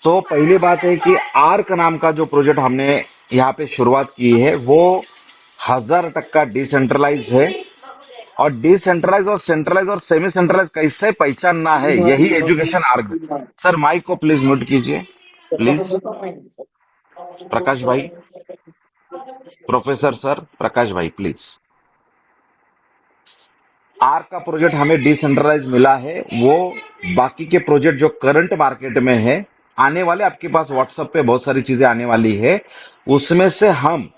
तो पहली बात है कि आर्क नाम का जो प्रोजेक्ट हमने यहाँ पे शुरुआत की है वो 1000% डिसेंट्रलाइज है। और डिसेंट्रलाइज और सेंट्रलाइज और सेमी सेंट्रलाइज कैसे पहचानना है, यही एजुकेशन आर्क। सर माइक को प्लीज म्यूट कीजिए, प्लीज। प्रकाश भाई, प्रोफेसर सर, प्रकाश भाई प्लीज। आर्क का प्रोजेक्ट हमें डिसेंट्रलाइज मिला है, वो बाकी के प्रोजेक्ट जो करंट मार्केट में है, आने वाले आपके पास व्हाट्सएप पे बहुत सारी चीजें आने वाली है, उसमें से हम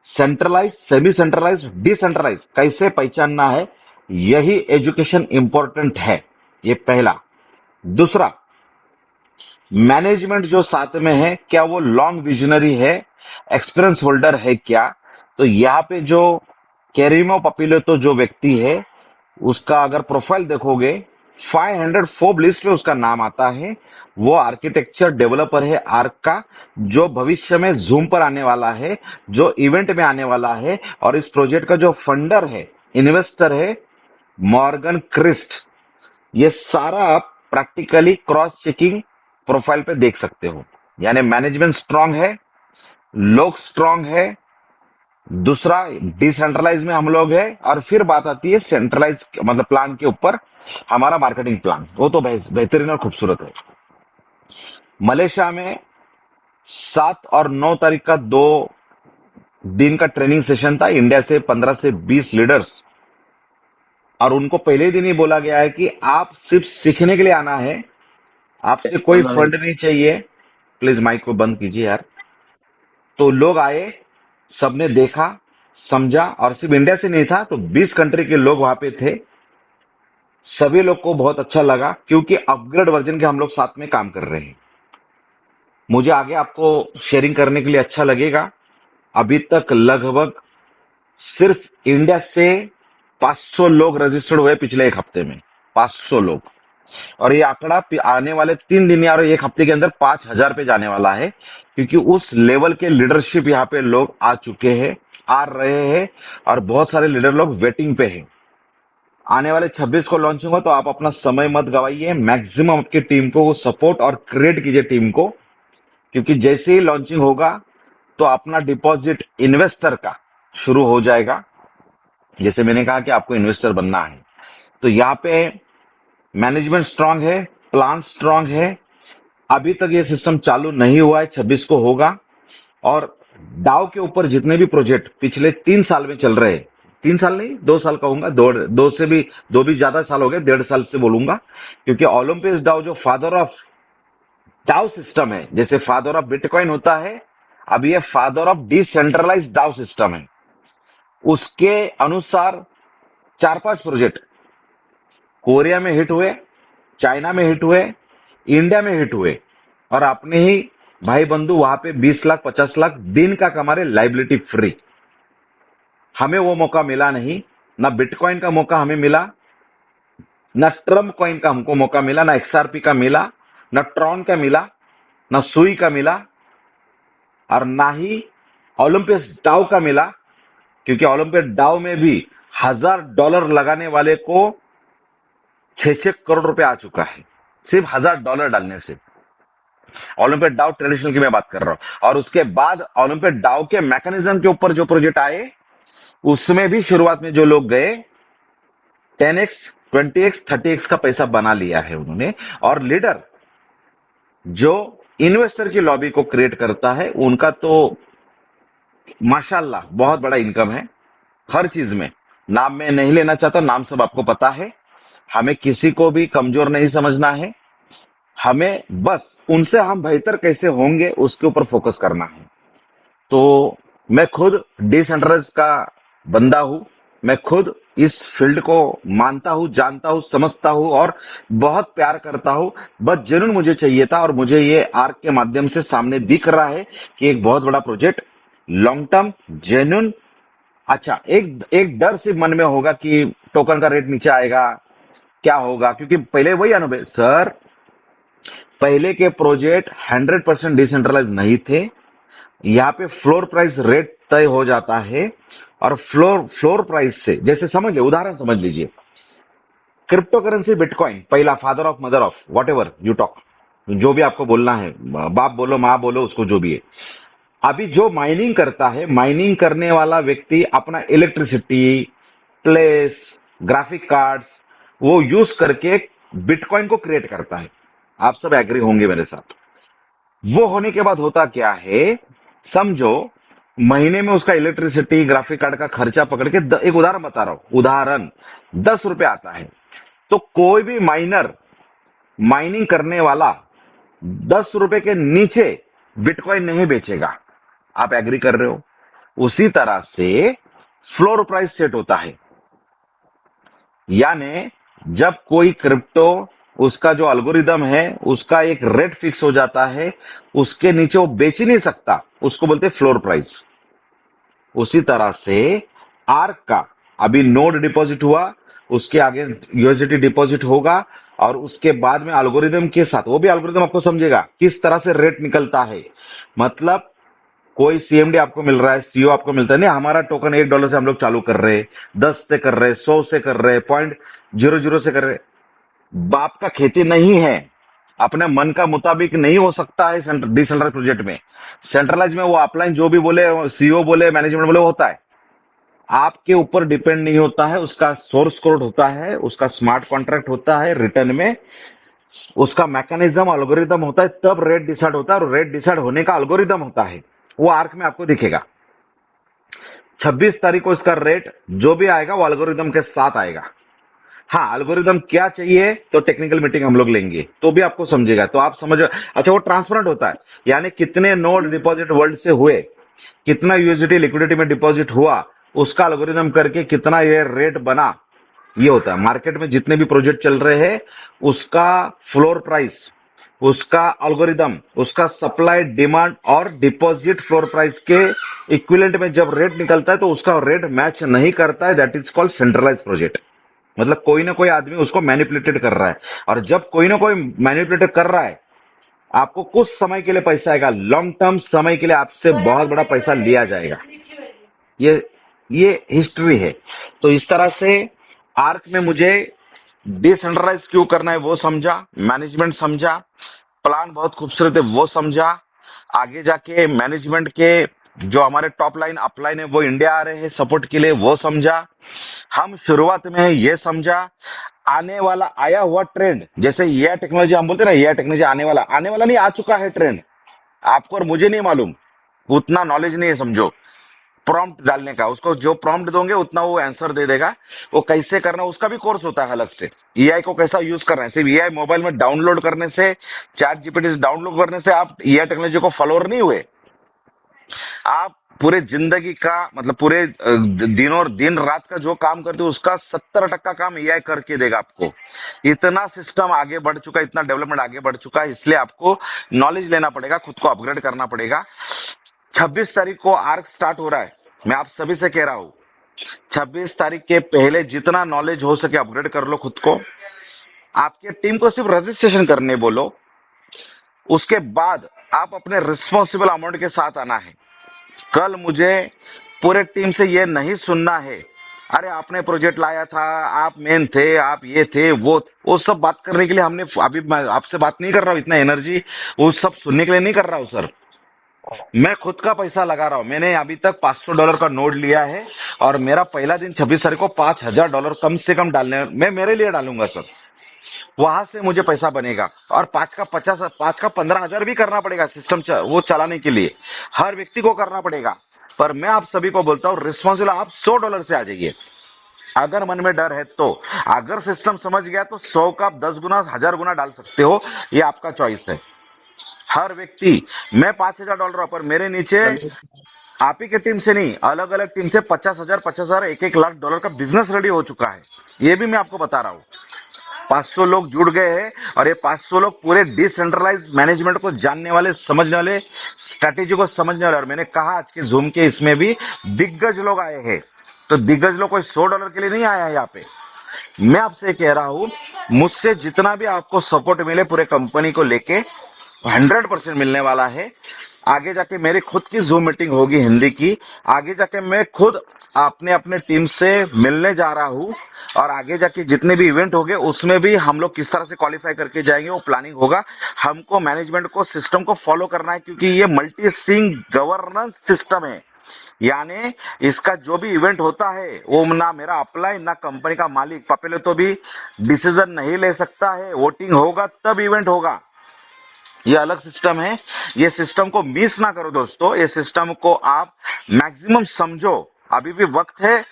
सेंट्रलाइज, सेमी सेंट्रलाइज, डिसेंट्रलाइज कैसे पहचानना है, यही एजुकेशन इंपॉर्टेंट है। ये पहला। दूसरा, मैनेजमेंट जो साथ में है, क्या वो लॉन्ग विजनरी है, एक्सपीरियंस होल्डर है क्या? तो यहाँ पे जो कैरिमो पपिलेतो जो व्यक्ति है, उसका अगर प्रोफाइल देखोगे 500 फोर्ब लिस्ट में उसका नाम आता है। वो आर्किटेक्चर डेवलपर है आर्क का, जो भविष्य में जूम पर आने वाला है, जो इवेंट में आने वाला है। और इस प्रोजेक्ट का जो फंडर है, इन्वेस्टर है, मॉर्गन क्रिस्ट। ये सारा आप प्रैक्टिकली क्रॉस चेकिंग प्रोफाइल पे देख सकते हो। यानी मैनेजमेंट स्ट्रांग है, लोग स्ट्रांग है। दूसरा, डिसेंट्रलाइज में हम लोग है। और फिर बात आती है सेंट्रलाइज मतलब प्लान के ऊपर, हमारा मार्केटिंग प्लान वो तो बेहतरीन और खूबसूरत है। मलेशिया में 7 और 9 तारीख का 2 दिन का ट्रेनिंग सेशन था, इंडिया से 15 से 20 लीडर्स। और उनको पहले ही दिन ही बोला गया है कि आप सिर्फ सीखने के लिए आना है, आपसे कोई फंड नहीं चाहिए। प्लीज माइक को बंद कीजिए यार। तो लोग आए, सबने देखा, समझा। और सिर्फ इंडिया से नहीं था, तो 20 कंट्री के लोग वहां पे थे। सभी लोग को बहुत अच्छा लगा, क्योंकि अपग्रेड वर्जन के हम लोग साथ में काम कर रहे हैं। मुझे आगे आपको शेयरिंग करने के लिए अच्छा लगेगा। अभी तक लगभग सिर्फ इंडिया से 500 लोग रजिस्टर्ड हुए पिछले एक हफ्ते में, 500 लोग। और ये आंकड़ा आने वाले 3 दिन या और एक हफ्ते के अंदर 5000 पे जाने वाला है, क्योंकि उस लेवल के लीडरशिप यहाँ पे लोग आ चुके हैं, आ रहे हैं। और बहुत सारे लीडर लोग वेटिंग पे हैं। आने वाले 26 को लॉन्च होगा, तो आप अपना समय मत गवाइए, मैक्सिमम आपकी टीम को सपोर्ट और क्रिएट कीजिए टीम को। क्योंकि जैसे ही लॉन्चिंग होगा, तो अपना डिपॉजिट इन्वेस्टर का शुरू हो जाएगा। जैसे मैंने कहा कि आपको इन्वेस्टर बनना है, तो यहाँ पे मैनेजमेंट स्ट्रांग है, प्लान स्ट्रांग है। अभी तक ये सिस्टम चालू नहीं हुआ है, 26 को होगा। और डाउ के ऊपर जितने भी प्रोजेक्ट पिछले 3 साल में चल रहे हैं, 3 साल नहीं, 2 साल कहूंगा, दो से भी, दो भी ज्यादा साल हो गए, 1.5 साल से बोलूंगा। क्योंकि ओलंपियस डाउ जो फादर ऑफ डाउ सिस्टम है, जैसे फादर ऑफ बिटकॉइन होता है, अब ये फादर ऑफ डिसेंट्रलाइज डाउ सिस्टम है। उसके अनुसार 4-5 प्रोजेक्ट कोरिया में हिट हुए, चाइना में हिट हुए, इंडिया में हिट हुए। और अपने ही भाई बंधु वहां पे 20 लाख 50 लाख दिन का कमा रहे, लाइबिलिटी फ्री। हमें वो मौका मिला नहीं, ना बिटकॉइन का मौका हमें मिला, ना ट्रम्प कॉइन का हमको मौका मिला, ना XRP का मिला, ना ट्रॉन का मिला, ना सुई का मिला, और ना ही ओलंपियस डाउ का मिला। क्योंकि ओलंपियस डाउ में भी $1000 लगाने वाले को 6-6 करोड़ रुपए आ चुका है, सिर्फ $1000 डालने से। ओलंपियड डाउ ट्रेडिशनल की मैं बात कर रहा हूं। और उसके बाद ओलंपियड डाउ के मैकेनिज्म के ऊपर जो प्रोजेक्ट आए, उसमें भी शुरुआत में जो लोग गए, 10x 20x 30x का पैसा बना लिया है उन्होंने। और लीडर जो इन्वेस्टर की लॉबी को क्रिएट करता है, उनका तो माशाल्लाह बहुत बड़ा इनकम है हर चीज में। नाम मैं नहीं लेना चाहता, नाम सब आपको पता है। हमें किसी को भी कमजोर नहीं समझना है, हमें बस उनसे हम बेहतर कैसे होंगे उसके ऊपर फोकस करना है। तो मैं खुद डिसेंट्रलाइज का बंदा हूं। मैं खुद इस फील्ड को मानता हूं, जानता हूं, समझता हूं और बहुत प्यार करता हूं। बस जेन्युइन मुझे चाहिए था, और मुझे ये आर्क के माध्यम से सामने दिख रहा है कि एक बहुत बड़ा प्रोजेक्ट, लॉन्ग टर्म, जेन्युइन। अच्छा, एक एक डर सिर्फ मन में होगा कि टोकन का रेट नीचे आएगा, क्या होगा? क्योंकि पहले वही अनुभव सर, पहले के प्रोजेक्ट 100% डिसेंट्रलाइज नहीं थे। यहाँ पे फ्लोर प्राइस रेट तय हो जाता है। और फ्लोर फ्लोर प्राइस से, जैसे समझ लीजिए, उदाहरण समझ लीजिए, क्रिप्टो करेंसी बिटकॉइन, पहला father of mother of what ever you talk, जो भी आपको बोलना है, बाप बोलो माँ बोलो, उसको जो भी है। अभी जो माइनिंग करता है, माइनिंग करने वाला व्यक्ति अपना इलेक्ट्रिसिटी, प्लेस, ग्राफिक कार्ड्स वो यूज करके बिटकॉइन को क्रिएट करता है। आप सब एग्री होंगे मेरे साथ। वो होने के बाद होता क्या है, समझो महीने में उसका इलेक्ट्रिसिटी, ग्राफिक कार्ड का खर्चा पकड़ के एक उदाहरण बता रहा हूं, उदाहरण 10 रुपए आता है। तो कोई भी माइनर, माइनिंग करने वाला 10 रुपए के नीचे बिटकॉइन नहीं बेचेगा। आप एग्री कर रहे हो? उसी तरह से फ्लोर प्राइस सेट होता है। यानी जब कोई क्रिप्टो, उसका जो अल्गोरिदम है, उसका एक रेट फिक्स हो जाता है, उसके नीचे वो बेच ही नहीं सकता, उसको बोलते हैं फ्लोर प्राइस। उसी तरह से आर्क का अभी नोड डिपॉजिट हुआ, उसके आगे यूएसडीटी डिपॉजिट होगा, और उसके बाद में अल्गोरिदम के साथ, वो भी अल्गोरिदम आपको समझेगा किस तरह से रेट निकलता है। मतलब कोई सीएमडी आपको मिल रहा है, सीओ आपको मिलता है, नहीं हमारा टोकन $1 से हम लोग चालू कर रहे हैं, 10 से कर रहे हैं, 100 से कर रहे हैं, 0.00 से कर रहे हैं। बाप का खेती नहीं है, अपने मन का मुताबिक नहीं हो सकता है डिसेंट्रलाइज प्रोजेक्ट में। सेंट्रलाइज में वो अपलाइन जो भी बोले, सीओ बोले, मैनेजमेंट बोले, होता है। आपके ऊपर डिपेंड नहीं होता है, उसका सोर्स कोड होता है, उसका स्मार्ट कॉन्ट्रैक्ट होता है, रिटर्न में उसका मैकेनिज्म, अल्गोरिदम होता है, तब रेट डिसाइड होता है, और रेट डिसाइड होने का अल्गोरिदम होता है। वो आर्क में आपको दिखेगा। 26 तारीख को इसका रेट जो भी आएगा वो अल्गोरिदम के साथ आएगा। हाँ, एल्गोरिदम क्या चाहिए तो टेक्निकल मीटिंग हम लोग लेंगे, तो भी आपको समझेगा, तो आप समझ। अच्छा, वो ट्रांसपेरेंट होता है, यानी कितने नोड डिपॉजिट वर्ल्ड से हुए, कितना यूएसडीटी लिक्विडिटी में डिपॉजिट हुआ, उसका एल्गोरिदम करके कितना ये रेट बना, ये होता है। मार्केट में जितने भी प्रोजेक्ट चल रहे हैं, उसका फ्लोर प्राइस, उसका एल्गोरिदम, उसका सप्लाई, डिमांड और डिपॉजिट फ्लोर प्राइस के इक्विवेलेंट में जब रेट निकलता है, तो उसका रेट मैच नहीं करता है, that is called centralize project. मतलब कोई ना कोई आदमी उसको मैनिपुलेटेड कर रहा है, और जब कोई ना कोई मैनिपुलेटेड कर रहा है, आपको कुछ समय के लिए पैसा आएगा, लॉन्ग टर्म समय के लिए आपसे बहुत बड़ा पैसा लिया जाएगा। ये ये हिस्ट्री है। तो इस तरह से आर्क में मुझे डिसेंट्रलाइज क्यों करना है वो समझा, मैनेजमेंट समझा, प्लान बहुत खूबसूरत है वो समझा, आगे जाके मैनेजमेंट के जो हमारे टॉप लाइन अपलाइन है वो इंडिया आ रहे हैं सपोर्ट के लिए वो समझा। हम शुरुआत में ये समझा आने वाला आया हुआ ट्रेंड, जैसे ये टेक्नोलॉजी हम बोलते हैं ना, ये टेक्नोलॉजी आने वाला नहीं, आ चुका है ट्रेंड। आपको और मुझे नहीं मालूम, उतना नॉलेज नहीं है समझो प्रॉम्प्ट डालने का। उसको जो प्रॉम्प्ट दोगे उतना वो आंसर दे देगा। वो कैसे करना उसका भी कोर्स होता है अलग से। एआई को कैसा यूज करना है, सिर्फ एआई मोबाइल में डाउनलोड करने से, चैट जीपीटी डाउनलोड करने से आप एआई टेक्नोलॉजी को फॉलोअर नहीं हुए। आप पूरे जिंदगी का मतलब पूरे दिन और दिन रात का जो काम करते हो उसका 70% काम एआई करके देगा आपको। इतना सिस्टम आगे बढ़ चुका है, इतना डेवलपमेंट आगे बढ़ चुका है, इसलिए आपको नॉलेज लेना पड़ेगा, खुद को अपग्रेड करना पड़ेगा। 26 तारीख को आर्क स्टार्ट हो रहा है, मैं आप सभी से कह रहा हूं 26 तारीख के पहले जितना नॉलेज हो सके अपग्रेड कर लो खुद को। आपके टीम को सिर्फ रजिस्ट्रेशन करने बोलो, उसके बाद आप अपने रिस्पॉन्सिबल अमाउंट के साथ आना है। कल मुझे पूरे टीम से ये नहीं सुनना है, अरे आपने प्रोजेक्ट लाया था, आप मेन थे, आप ये थे, वो सब बात करने के लिए हमने अभी मैं आपसे बात नहीं कर रहा हूं, इतना एनर्जी वो सब सुनने के लिए नहीं कर रहा हूं सर। मैं खुद का पैसा लगा रहा हूं, मैंने अभी तक $500 का नोट लिया है, और मेरा पहला दिन 26 तारीख को $5000 कम से कम डालने, मैं मेरे लिए डालूंगा सर। वहां से मुझे पैसा बनेगा, और 5 का 15,000 भी करना पड़ेगा सिस्टम वो चलाने के लिए, हर व्यक्ति को करना पड़ेगा। पर मैं आप सभी को बोलता हूँ रिस्पॉन्सिबल आप $100 से आ जाइए, अगर मन में डर है तो। अगर सिस्टम समझ गया तो 100 का आप 10 गुना 1000 गुना डाल सकते हो, ये आपका चॉइस है। हर व्यक्ति, मैं $5000 पर मेरे नीचे आप ही की टीम से नहीं, अलग अलग टीम से 50,000 1-1 लाख डॉलर का बिजनेस रेडी हो चुका है। ये भी मैं आपको बता रहा हूँ। 500 लोग जुड़ गए हैं, और ये 500 लोग पूरे डिसेंट्रलाइज मैनेजमेंट को जानने वाले, समझने वाले, स्ट्रैटेजी को समझने वाले। और मैंने कहा आज के जूम के इसमें भी दिग्गज लोग आए हैं, तो दिग्गज लोग कोई $100 के लिए नहीं आया है यहाँ पे। मैं आपसे कह रहा हूं, मुझसे जितना भी आपको सपोर्ट मिले पूरे कंपनी को लेके 100% मिलने वाला है। आगे जाके मेरी खुद की जूम मीटिंग होगी हिंदी की। आगे जाके मैं खुद अपने अपने टीम से मिलने जा रहा हूँ, और आगे जाके जितने भी इवेंट होंगे उसमें भी हम लोग किस तरह से क्वालिफाई करके जाएंगे वो प्लानिंग होगा। हमको मैनेजमेंट को सिस्टम को फॉलो करना है, क्योंकि ये मल्टी सिंग गवर्नेंस सिस्टम है। यानी इसका जो भी इवेंट होता है वो ना मेरा अपलाइन ना कंपनी का मालिक पहले तो भी डिसीजन नहीं ले सकता है, वोटिंग होगा तब इवेंट होगा। ये अलग सिस्टम है। ये सिस्टम को मिस ना करो दोस्तों, ये सिस्टम को आप मैक्सिमम समझो। अभी भी वक्त है,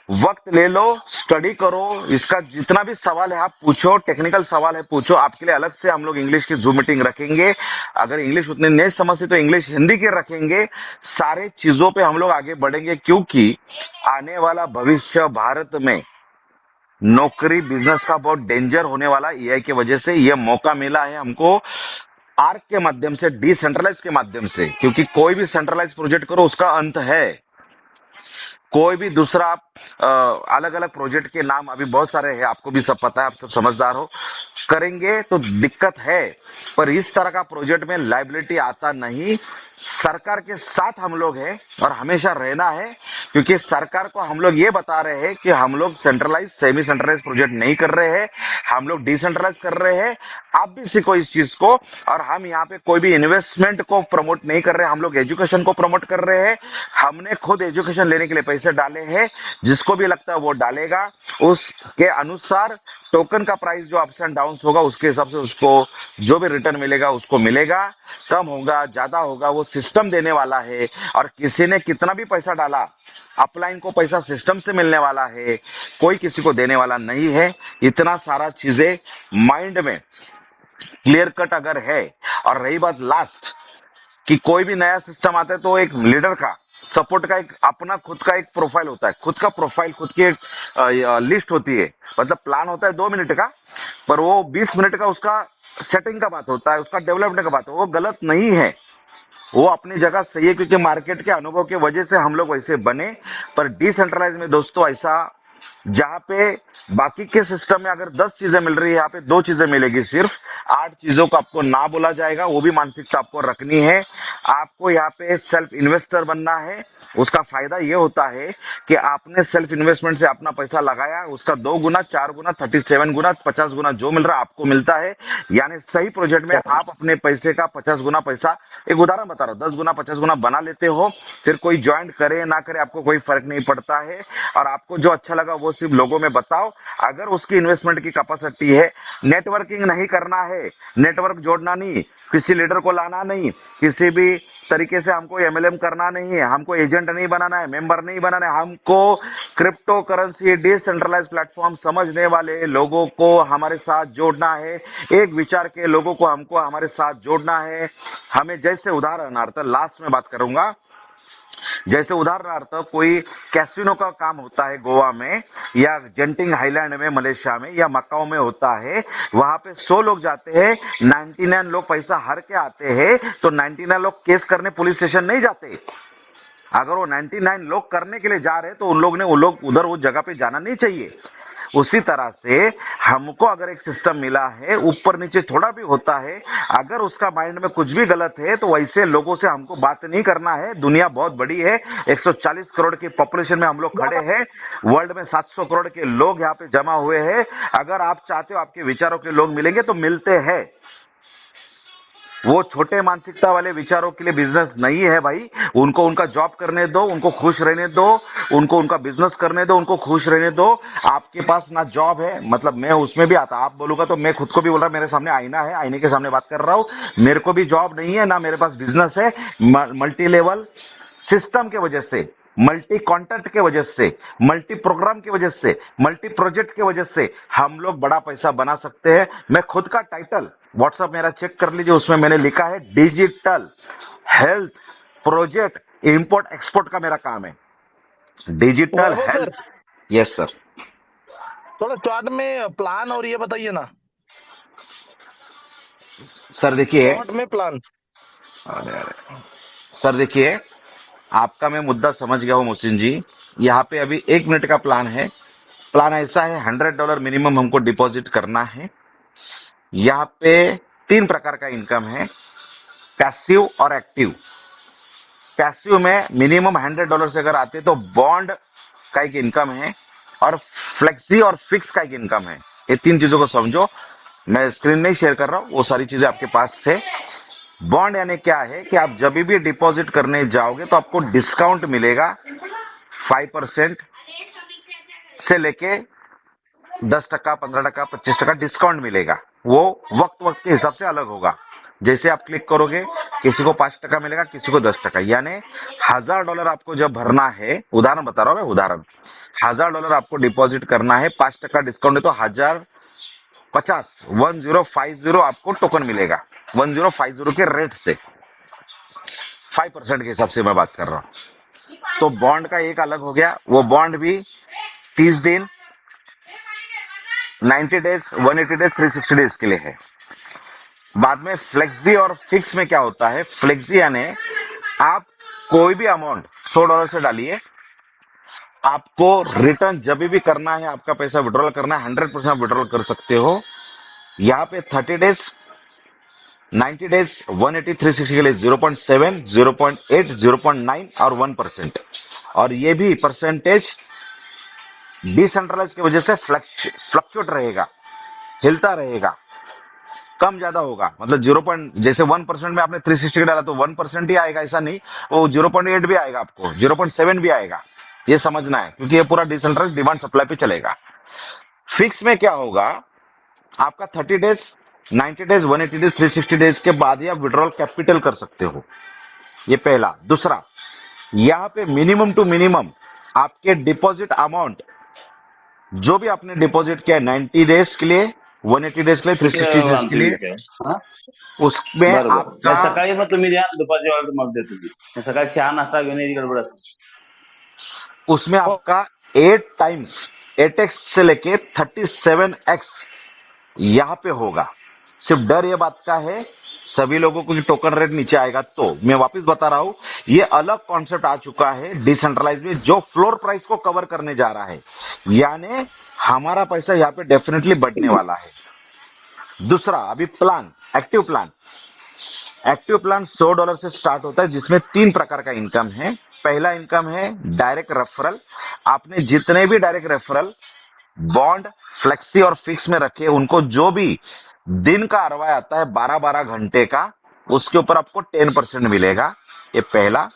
वक्त ले लो, स्टडी करो। इसका जितना भी सवाल है आप पूछो, टेक्निकल सवाल है पूछो। आपके लिए अलग से हम लोग इंग्लिश की जूम मीटिंग रखेंगे। अगर इंग्लिश उतनी नहीं समझती तो इंग्लिश हिंदी के रखेंगे। सारे चीजों पे हम लोग आगे बढ़ेंगे, क्योंकि आने वाला भविष्य भारत में नौकरी बिजनेस का बहुत डेंजर होने वाला एआई की वजह से। ये मौका मिला है हमको आर्क के माध्यम से, डिसेंट्रलाइज के माध्यम से, क्योंकि कोई भी सेंट्रलाइज प्रोजेक्ट करो उसका अंत है। कोई भी दूसरा आप अलग अलग प्रोजेक्ट के नाम अभी बहुत सारे हैं, आपको भी सब पता है, आप सब समझदार हो, करेंगे तो दिक्कत है। पर इस तरह का प्रोजेक्ट में लाइबिलिटी आता नहीं। सरकार के साथ हम लोग हैं और हमेशा रहना है, क्योंकि सरकार को हम लोग ये बता रहे हैं कि हम लोग सेंट्रलाइज सेमी सेंट्रलाइज प्रोजेक्ट नहीं कर रहे हैं, हम लोग डिसेंट्रलाइज कर रहे हैं। आप भी सीखो इस चीज को। और हम यहाँ पे कोई भी इन्वेस्टमेंट को प्रमोट नहीं कर रहे, हम लोग एजुकेशन को प्रमोट कर रहे हैं। हमने खुद एजुकेशन लेने के लिए पैसे डाले हैं, जिसको भी लगता है वो डालेगा, उसके अनुसार टोकन का प्राइस जो अप्स एंड डाउन होगा उसके हिसाब से उसको जो भी रिटर्न मिलेगा उसको मिलेगा। कम होगा ज्यादा होगा वो सिस्टम देने वाला है। और किसी ने कितना भी पैसा डाला, अपलाइन को पैसा सिस्टम से मिलने वाला है, कोई किसी को देने वाला नहीं है। इतना सारा चीजें माइंड में क्लियर कट अगर है। और रही बात लास्ट कि कोई भी नया सिस्टम आता है तो एक लीडर का सपोर्ट का एक अपना खुद का एक प्रोफाइल होता है, खुद का प्रोफाइल, खुद की एक लिस्ट होती है। मतलब प्लान होता है 2 मिनट का, पर वो 20 मिनट का उसका सेटिंग का बात होता है, उसका डेवलपमेंट का बात है। वो गलत नहीं है, वो अपनी जगह सही है, क्योंकि मार्केट के अनुभव की वजह से हम लोग वैसे बने। पर डिसेंट्रलाइज में दोस्तों ऐसा, जहां पे बाकी के सिस्टम में अगर 10 चीजें मिल रही है, यहाँ पे 2 चीजें मिलेगी सिर्फ। 8 चीजों को आपको ना बोला जाएगा, वो भी मानसिकता आपको रखनी है। आपको यहाँ पे सेल्फ इन्वेस्टर बनना है। उसका फायदा ये होता है कि आपने सेल्फ इन्वेस्टमेंट से अपना पैसा लगाया, उसका 2 गुना 4 गुना 37 गुना 50 गुना जो मिल रहा है आपको मिलता है। यानी सही प्रोजेक्ट में आप अपने पैसे का 50 गुना पैसा, एक उदाहरण बता रहा हूँ, 10 गुना 50 गुना बना लेते हो। फिर कोई ज्वाइन करे ना करे आपको कोई फर्क नहीं पड़ता है। और आपको जो अच्छा लगा वो सिर्फ लोगों में बताओ। अगर उसकी इन्वेस्टमेंट की कैपेसिटी है, नेटवर्किंग नहीं करना है, नेटवर्क जोड़ना नहीं, किसी लीडर को लाना नहीं, किसी भी तरीके से हमको एमएलएम करना नहीं है, हमको एजेंट नहीं बनाना है, मेंबर नहीं बनाना है। हमको क्रिप्टो करेंसी डिसेंट्रलाइज प्लेटफॉर्म समझने वाले लोगों को हमारे साथ जोड़ना है। एक विचार के लोगों को हमको हमारे साथ जोड़ना है। हमें जैसे उदाहरणार्थ लास्ट में बात करूंगा, जैसे उदाहरणार्थ कोई कैसीनो का काम होता है गोवा में, या जेंटिंग हाईलैंड में मलेशिया में, या मकाओ में होता है। वहां पे 100 लोग जाते हैं, 99 लोग पैसा हार के आते हैं, तो 99 लोग केस करने पुलिस स्टेशन नहीं जाते। अगर वो 99 लोग करने के लिए जा रहे हैं तो उन लोग उधर उस जगह पे जाना नहीं चाहिए। उसी तरह से हमको अगर एक सिस्टम मिला है, ऊपर नीचे थोड़ा भी होता है, अगर उसका माइंड में कुछ भी गलत है तो वैसे लोगों से हमको बात नहीं करना है। दुनिया बहुत बड़ी है, 140 करोड़ की पॉपुलेशन में हम लोग खड़े हैं। वर्ल्ड में 700 करोड़ के लोग यहाँ पे जमा हुए हैं। अगर आप चाहते हो आपके विचारों के लोग मिलेंगे तो मिलते हैं। वो छोटे मानसिकता वाले विचारों के लिए बिजनेस नहीं है भाई। उनको उनका जॉब करने दो, उनको खुश रहने दो, उनको उनका बिजनेस करने दो, उनको खुश रहने दो। आपके पास ना जॉब है, मतलब मैं उसमें भी आता, आप बोलूंगा तो मैं खुद को भी बोल रहा, मेरे सामने आईना है, आईने के सामने बात कर रहा हूं। मेरे को भी जॉब नहीं है, ना मेरे पास बिजनेस है। मल्टी लेवल सिस्टम के वजह से, मल्टी कॉन्ट्रैक्ट के वजह से, मल्टी प्रोग्राम की वजह से, मल्टी प्रोजेक्ट की वजह से हम लोग बड़ा पैसा बना सकते हैं। मैं खुद का टाइटल व्हाट्सएप मेरा चेक कर लीजिए, उसमें मैंने लिखा है digital health project import export का मेरा काम है, डिजिटल वैभव सर, हेल्थ। Yes sir. थोड़ा शॉर्ट में प्लान और ये बताइए ना, सर देखिए, शॉर्ट में प्लान। अरे अरे सर देखिए, आपका मैं मुद्दा समझ गया हूँ मुहसिन जी। यहाँ पे अभी 1 मिनट का प्लान है। प्लान ऐसा है, $100 मिनिमम हमको डिपॉजिट करना है। यहाँ पे 3 प्रकार का इनकम है। पैसिव और एक्टिव। पैसिव में मिनिमम $100 से अगर आते तो बॉन्ड का एक इनकम है, और फ्लेक्सी और फिक्स का एक इनकम है। ये तीन चीजों को समझो, मैं स्क्रीन नहीं शेयर कर रहा हूं, वो सारी चीजें आपके पास है। बॉन्ड यानी क्या है कि आप जब भी डिपॉजिट करने जाओगे तो आपको डिस्काउंट मिलेगा 5% से लेके 10%, 15%, 25% डिस्काउंट मिलेगा। वो वक्त वक्त के हिसाब से अलग होगा। जैसे आप क्लिक करोगे, किसी को 5% मिलेगा, किसी को 10%। यानी $1000 आपको जब भरना है, उदाहरण बता रहा हूं मैं, उदाहरण, $1000 आपको डिपॉजिट करना है, 5% डिस्काउंट है तो 1050 आपको टोकन मिलेगा। 1050 के रेट से, 5% के हिसाब से मैं बात कर रहा हूं। तो बॉन्ड का एक अलग हो गया, वो बॉन्ड भी 30 दिन, 90 डेज, 180 डेज, 360 डेज के लिए है। बाद में फ्लेक्सी और फिक्स में क्या होता है? फ्लेक्सी यानी आप कोई भी अमाउंट $100 से डालिए, आपको रिटर्न जब भी करना है, आपका पैसा विड्रॉल करना है, 100% विड्रॉल कर सकते हो। यहाँ पे 30 डेज, 90 डेज, 180, 360 के लिए 0.7, 0.8, 0.9 और 1%। और ये भी परसेंटेज डिसेंट्रलाइज की वजह से फ्लक्चुएट रहेगा, हिलता रहेगा, कम ज्यादा होगा। मतलब 0 पॉइंट, जैसे 1% में आपने 360 डाला तो 1% ही आएगा, ऐसा नहीं, वो 0.8 भी आएगा, आपको 0.7 भी आएगा। ये समझना है, क्योंकि ये पूरा डिसेंट्रलाइज डिमांड सप्लाई पे चलेगा। फिक्स में क्या होगा? आपका 30 डेज, 90 डेज, 180 डेज, 360 डेज के बाद ही आप विड्रॉल कैपिटल कर सकते हो। ये पहला। दूसरा, यहाँ पे मिनिमम टू मिनिमम आपके डिपॉजिट अमाउंट, जो भी आपने डिपॉजिट किया 90 डेज के लिए, 180 डेज के लिए, 360 डेज के आमची लिए, वीक आहे हा उसमें बरोबर. आपका, नाही सकाळी मग तुम्ही द्या, दुपारची ऑर्डर मला देतो मी. सकाळी चहा नाश्ता घेऊन यायची गडबड असते. उसमें आपका 8 टाइम्स, 8x से लेके 37x यहाँ पे होगा। सिर्फ डर ये बात का है सभी लोगों को कि टोकन रेट नीचे आएगा। तो मैं वापस बता रहा हूं, ये अलग कॉन्सेप्ट आ चुका है डिसेंट्रलाइज में, जो फ्लोर प्राइस को कवर करने जा रहा है। यानी हमारा पैसा यहाँ पे डेफिनेटली बढ़ने वाला है। दूसरा, अभी plan, active plan. Active plan $100 से स्टार्ट होता है, जिसमें 3 प्रकार का इनकम है। पहला इनकम है डायरेक्ट रेफरल। आपने जितने भी डायरेक्ट रेफरल बॉन्ड, फ्लेक्सी और फिक्स में रखे, उनको जो भी दिन का आरवाई आता है 12-12 घंटे का, उसके ऊपर आपको 10% मिलेगा। ये पहला।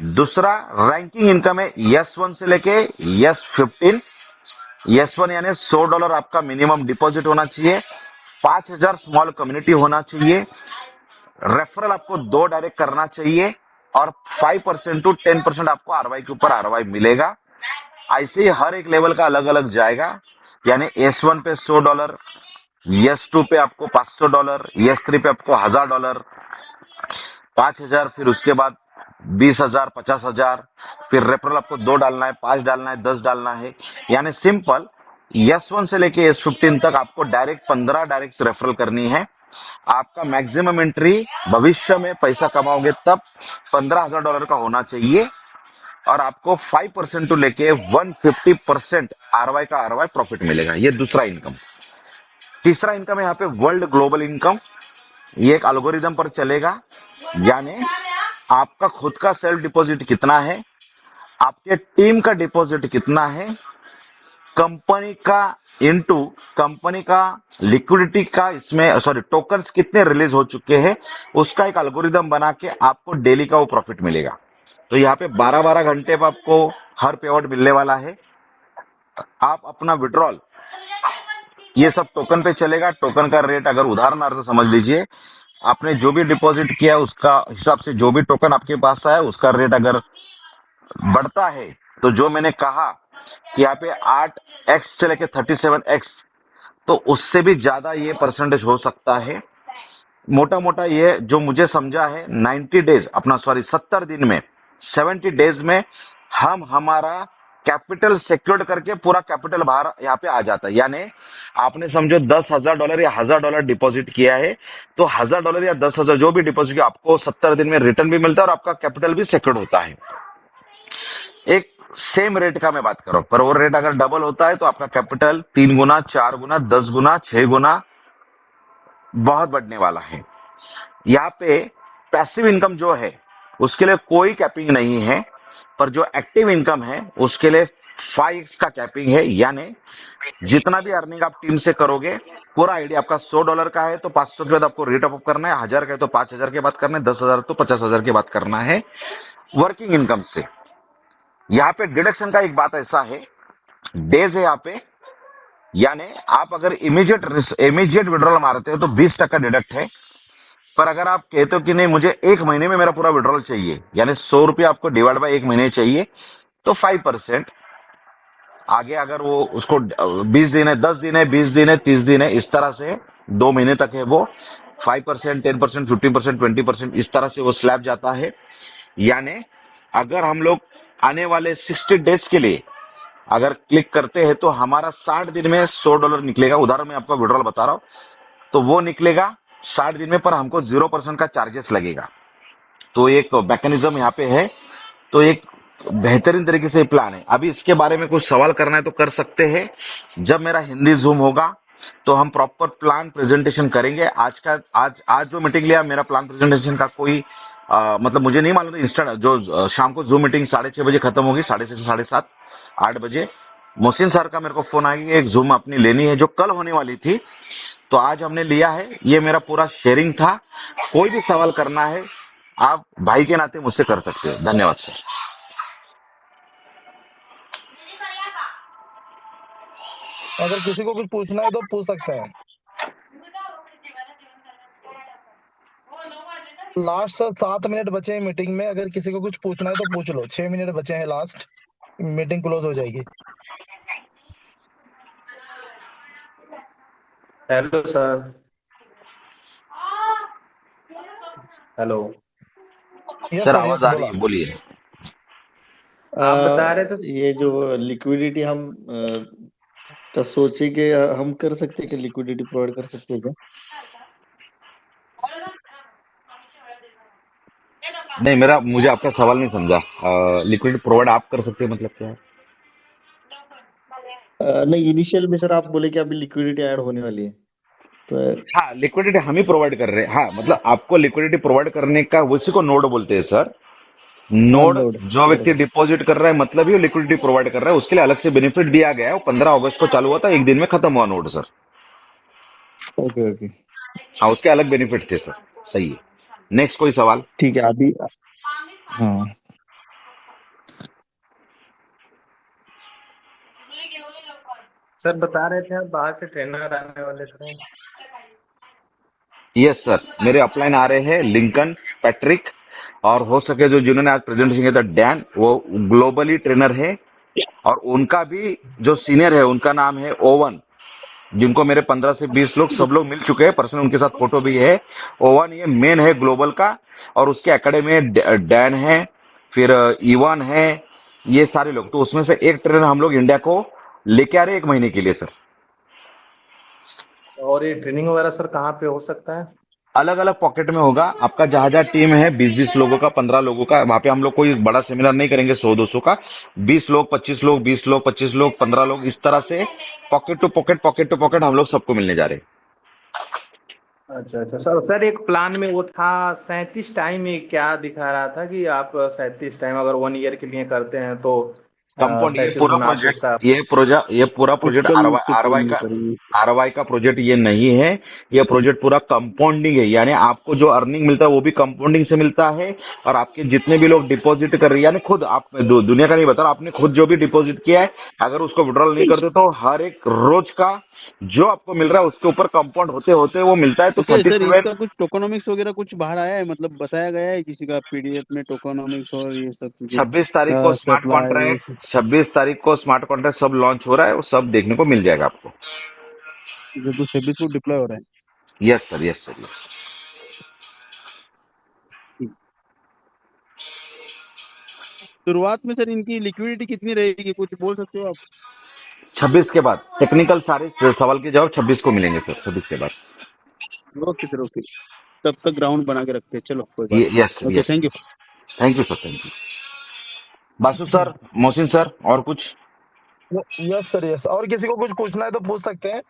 दूसरा, रैंकिंग इनकम है यस 1 से लेके यस 15। यस 1 यानी $100 आपका मिनिमम डिपॉजिट होना चाहिए, 5000 स्मॉल कम्युनिटी होना चाहिए, रेफरल आपको 2 डायरेक्ट करना चाहिए, और 5% टू 10% आपको आरवाई के ऊपर आरवाई मिलेगा। ऐसे ही हर एक लेवल का अलग अलग जाएगा। यानी S1 पे $100, S2 पे आपको $500, S3 पे आपको $1000, 5000, फिर उसके बाद 20,000, 50,000, फिर रेफरल आपको 2 डालना है, 5 डालना है, 10 डालना है। यानी सिंपल, S1 से लेके S15 तक आपको डायरेक्ट 15 डायरेक्ट रेफरल करनी है। आपका मैक्सिमम एंट्री भविष्य में पैसा कमाओगे तब $15,000 का होना चाहिए, और आपको 5% टू लेके 150% आरवाई का आरवाई प्रॉफिट मिलेगा। ये दूसरा इनकम। तीसरा इनकम है यहाँ पे वर्ल्ड ग्लोबल इनकम। ये एक एल्गोरिदम पर चलेगा। यानी आपका खुद का सेल्फ डिपॉजिट कितना है, आपके टीम का डिपॉजिट कितना है, कंपनी का इनटू कंपनी का लिक्विडिटी का, इसमें सॉरी टोकन्स कितने रिलीज हो चुके हैं, उसका एक एल्गोरिदम बना के आपको डेली का वो प्रॉफिट मिलेगा। तो यहाँ पे 12-12 घंटे पे आपको हर पे आउट मिलने वाला है। आप अपना विड्रॉल, ये सब टोकन पे चलेगा। टोकन का रेट अगर उदाहरणार्थ समझ लीजिए, आपने जो भी डिपॉजिट किया उसका हिसाब से जो भी टोकन आपके पास आया, उसका रेट अगर बढ़ता है, तो जो मैंने कहा कि यहाँ पे 8x से लेके 37x, तो उससे भी ज्यादा ये परसेंटेज हो सकता है। मोटा मोटा ये जो मुझे समझा है, 90 डेज, अपना सॉरी 70 दिन में, 70 डेज में हम हमारा कैपिटल सिक्योर्ड करके पूरा कैपिटल बाहर यहाँ पे आ जाता है। यानी आपने समझो $10,000 या $1,000 डिपॉजिट किया है, तो $1,000 या 10,000 जो भी डिपॉजिट किया, आपको 70 दिन में रिटर्न भी मिलता है और आपका कैपिटल भी सिक्योर्ड होता है। एक सेम रेट का मैं बात कर रहा हूं, पर वो रेट अगर डबल होता है तो आपका कैपिटल 3 गुना, 4 गुना, 10 गुना, 6 गुना बहुत बढ़ने वाला है। यहाँ पे पैसिव इनकम जो है उसके लिए कोई कैपिंग नहीं है, पर जो एक्टिव इनकम है उसके लिए 5x का कैपिंग है। यानी जितना भी अर्निंग आप टीम से करोगे, पूरा आइडिया आपका $100 का है तो 500 के बाद आपको रेट ऑफ करना है, 1000 का है तो 5000 के बाद करना है, 10,000 तो 50,000 के बाद करना है वर्किंग इनकम से। यहाँ पे डिडक्शन का एक बात ऐसा है, डेज है यहाँ पे, यानी आप अगर इमीडिएट विड्रॉल मारते हो तो 20% डिडक्ट है। पर अगर आप कहते हो कि नहीं मुझे एक महीने में मेरा पूरा विड्रॉल चाहिए, यानी ₹100 आपको डिवाइड बाय एक महीने चाहिए, तो 5%। आगे अगर वो उसको 20 दिन है, 10 दिन है, 20 दिन है, 30 दिन है, इस तरह से 2 महीने तक है वो 5%, 10%, 15%, 20% इस तरह से वो स्लैब जाता है। यानी अगर हम लोग आने वाले 60 डेज के लिए अगर क्लिक करते हैं तो हमारा 60 दिन में $100 निकलेगा। उदाहरण मैं आपको विड्रॉल बता रहा हूं, तो वो निकलेगा 60 दिन में, पर हमको 0% का चार्जेस लगेगा। तो एक मैकेनिज्म यहाँ पे है। तो एक बेहतरीन तरीके से प्लान है। अभी इसके बारे में कुछ सवाल करना है तो कर सकते हैं। जब मेरा हिंदी जूम होगा तो हम प्रॉपर प्लान प्रेजेंटेशन करेंगे। आज जो मीटिंग लिया, मेरा प्लान प्रेजेंटेशन का कोई मतलब मुझे नहीं मालूम था। इंस्टेंट जो शाम को जूम मीटिंग 6:30 बजे खत्म होगी, 6:30 से 7:30, 8 बजे मोहसिन सर का मेरे को फोन आया कि एक जूम अपनी लेनी है जो कल होने वाली थी, तो आज हमने लिया है। ये मेरा पूरा शेयरिंग था। कोई भी सवाल करना है आप भाई के नाते मुझसे कर सकते हो। धन्यवाद सर। अगर किसी को कुछ पूछना है तो पूछ सकते हैं। लास्ट सर 7 मिनट बचे हैं मीटिंग में, अगर किसी को कुछ पूछना है तो पूछ लो। 6 मिनट बचे हैं लास्ट, मीटिंग क्लोज हो जाएगी। Hello sir. Hello. Yes sir sir, आवाज यस आ रही बोला। है, बोलिए। आप बता रहे थे। ये जो लिक्विडिटी हम का सोचे कि हम कर सकते हैं कि लिक्विडिटी प्रोवाइड कर सकते हैं क्या? नहीं, मुझे आपका सवाल नहीं समझा। लिक्विड प्रोवाइड आप कर सकते हैं मतलब क्या है? नहीं, इनिशियल में सर आप बोले कि अभी लिक्विडिटी ऐड होने वाली है, तो हाँ, लिक्विडिटी हम ही प्रोवाइड कर रहे हैं। हाँ, मतलब आपको लिक्विडिटी प्रोवाइड करने का, उसी को नोड बोलते हैं सर। नोड नोड जो व्यक्ति बरोबर। डिपॉजिट कर रहा है, मतलब ही लिक्विडिटी प्रोवाइड कर रहा है, उसके लिए अलग से बेनिफिट दिया गया है। वो 15 अगस्त को चालू हुआ था, एक दिन में खत्म हुआ नोड सर। ओके ओके, हाँ, उसके अलग बेनिफिट थे सर। सही है। नेक्स्ट कोई सवाल? ठीक है। अभी हाँ, सर बता रहे थे आप बाहर से ट्रेनर आने वाले थे। यस सर, मेरे अपलाइन आ रहे हैं लिंकन, पैट्रिक, और हो सके जो जिन्होंने आज प्रेजेंटेशन किया था डैन, वो ग्लोबली ट्रेनर है। और उनका भी जो सीनियर है उनका नाम है ओवन, जिनको मेरे 15 से 20 लोग सब लोग मिल चुके हैं पर्सनल, उनके साथ फोटो भी है। ओवन ये मेन है ग्लोबल का, और उसके एकेडमी में डैन है, फिर इवान है, ये सारे लोग। तो उसमें से एक ट्रेनर हम लोग इंडिया को लेके आ रहे हैं 1 महीने के लिए सर। और ये ट्रेनिंग वगैरह सर कहाँ पे हो सकता है? अलग अलग पॉकेट में होगा आपका। जहां जहां टीम है 20-20 लोगों का, 15 लोगों का, वहां पे हम लोग कोई बड़ा सेमिनार नहीं करेंगे 100-200 का। 20 लोग, 25 लोग, 20 लोग, 25 लोग, 15 लोग, इस तरह से pocket to pocket, pocket to pocket हम लोग सबको मिलने जा रहे हैं। अच्छा अच्छा सर। सर एक प्लान में वो था 37 टाइम में क्या दिखा रहा था कि आप 37 टाइम अगर 1 ईयर के लिए करते हैं तो कंपाउंड, 37 गुना आपको उसका। ये पूरा प्रोजेक्ट फिजिकल आरवाई से आरवाई प्रूव का करेंगे। आरवाई का प्रोजेक्ट ये नहीं है। ये प्रोजेक्ट पूरा कंपाउंडिंग है, यानी आपको जो अर्निंग मिलता है वो भी कंपाउंडिंग से मिलता है। और आपके जितने भी लोग डिपॉजिट कर रहे हैं, यानी खुद आप दुनिया का नहीं बता रहा, आपने खुद जो भी डिपॉजिट किया है, अगर उसको विड्रॉल नहीं करते तो हर एक रोज का जो आपको मिल रहा है उसके ऊपर कंपाउंड होते होते वो मिलता है। तो ओके सर, 37 इसका कुछ टोकोनॉमिक्स वगैरह कुछ बाहर आया है, मतलब बताया गया है किसी का पीडीएफ में टोकोनॉमिक्स और ये सब चीजें? 26 तारीख को स्मार्ट सप्लाई ये कॉन्ट्रैक्ट सब? 26 तारीख को स्मार्ट कॉन्ट्रैक्ट सब लॉन्च हो रहा है, वो सब देखने को मिल जाएगा आपको। जो तो 26 को डिप्लॉय हो रहा है। Yes sir, yes sir, yes. ठीक। शुरुआत में सर इनकी लिक्विडिटी कितनी रहेगी, कुछ बोल सकते हो आप? 26 के बाद टेक्निकल सारे सवाल के जवाब 26 को मिलेंगे सर, 26 के बाद। Okay sir, okay. तब तक ग्राउंड बना के रखते हैं, चलो कोई बात यस नहीं। Sir, okay, yes thank you. Sir, thank you sir, thank you. Basu sir, Mohsin sir, और कुछ? Yes sir, yes. और किसी को कुछ पूछना है तो पूछ सकते हैं।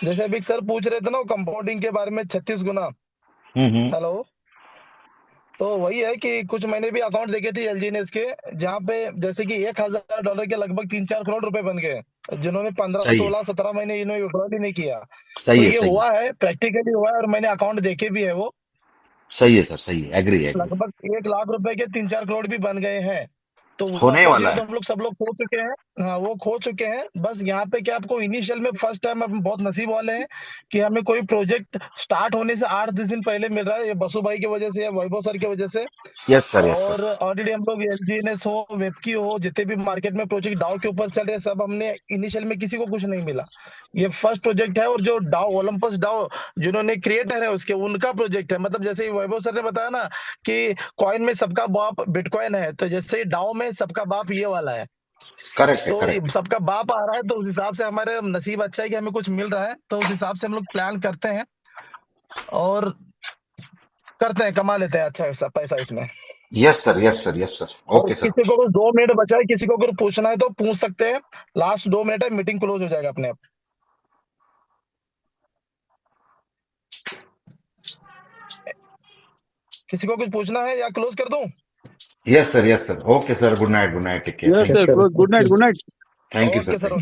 जैसे अभी सर पूछ रहे थे ना कंपाउंडिंग के बारे में, 36 गुना। हेलो। तो वही है कि कुछ मैंने भी अकाउंट देखे थे एलजीएनएस के, जहाँ पे जैसे कि $1,000 के लगभग 3-4 करोड़ रुपए बन गए, जिन्होंने 15, सही है, 16, 17 महीने इन्होंने विड्रॉल ही नहीं किया। तो सही है, ये सही है, हुआ है, प्रैक्टिकली हुआ है, और मैंने अकाउंट देखे भी है। वो सही है सर, सही है, एग्री एग्री। लगभग 1 लाख रुपए के 3-4 करोड़ भी बन गए हैं। तो होने 1.0 वाला तो है। हम लोग सब लोग खो चुके हैं। हाँ, वो खो चुके हैं। बस यहाँ पे क्या, आपको इनिशियल में फर्स्ट टाइम हम बहुत नसीब वाले हैं कि हमें कोई प्रोजेक्ट स्टार्ट होने से 8-10 दिन पहले मिल रहा है, ये बसु भाई की वजह से या वैभव सर की वजह से। यस सर, यस और सर। ऑलरेडी हम लोग एलजीएनएस हो, वेबकी हो, जितने भी मार्केट में प्रोजेक्ट डाउ के ऊपर चल रहे हैं, सब हमने इनिशियल में किसी को कुछ नहीं मिला। ये फर्स्ट प्रोजेक्ट है। और जो डाउ ओलंपस डाउ जिन्होंने क्रिएटर है उसके, उनका प्रोजेक्ट है। मतलब जैसे वैभव सर ने बताया ना कि कॉइन में सबका बाप बिटकॉइन है, तो जैसे डाउ में सबका बाप ये वाला है। करेक्ट है, तो करेक्ट। सबका बाप आ रहा है, तो उस हिसाब से हमारे नसीब अच्छा है कि हमें कुछ मिल रहा है, तो उस हिसाब से हम लोग प्लान करते हैं और करते हैं, कमा लेते हैं अच्छा पैसा पैसा इसमें। Yes sir, yes sir, yes sir. और ओके सर। किसी को अगर 2 मिनट बचा है, किसी को अगर पूछना है तो पूछ सकते हैं। लास्ट 2 मिनट है, मीटिंग क्लोज हो जाएगा अपने आप। किसी को कुछ पूछना है या क्लोज कर दूं? Yes sir, yes sir. Okay sir, good night, good night, take care, yes thank yes sir, you. Sir, close, good night, good night. Thank you okay sir, sir. Thank you.